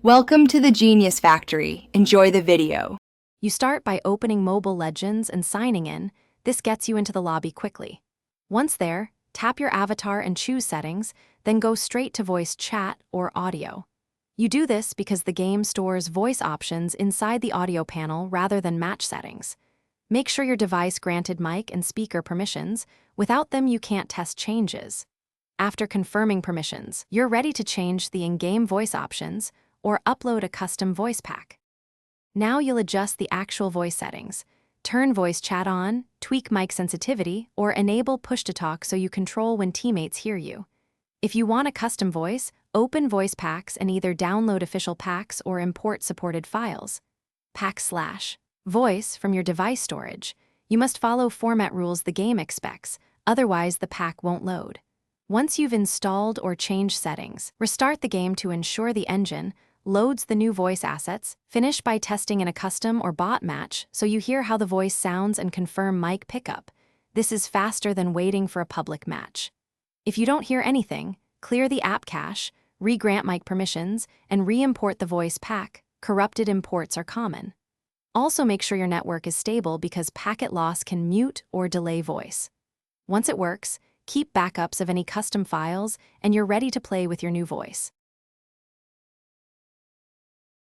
Welcome to the Genius Factory. Enjoy the video. You start by opening Mobile Legends and signing in. This gets you into the lobby quickly. Once there, tap your avatar and choose settings, then go straight to voice chat or audio. You do this because the game stores voice options inside the audio panel rather than match settings. Make sure your device granted mic and speaker permissions. Without them, you can't test changes. After confirming permissions, you're ready to change the in-game voice options or upload a custom voice pack. Now you'll adjust the actual voice settings. Turn voice chat on, tweak mic sensitivity, or enable push-to-talk so you control when teammates hear you. If you want a custom voice, open voice packs and either download official packs or import supported files. Pack/voice from your device storage. You must follow format rules the game expects, otherwise the pack won't load. Once you've installed or changed settings, restart the game to ensure the engine loads the new voice assets. Finish by testing in a custom or bot match so you hear how the voice sounds and confirm mic pickup. This is faster than waiting for a public match. If you don't hear anything, clear the app cache, re-grant mic permissions, and re-import the voice pack. Corrupted imports are common. Also make sure your network is stable because packet loss can mute or delay voice. Once it works, keep backups of any custom files and you're ready to play with your new voice.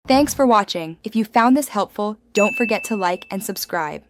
Thanks for watching. If you found this helpful, don't forget to like and subscribe.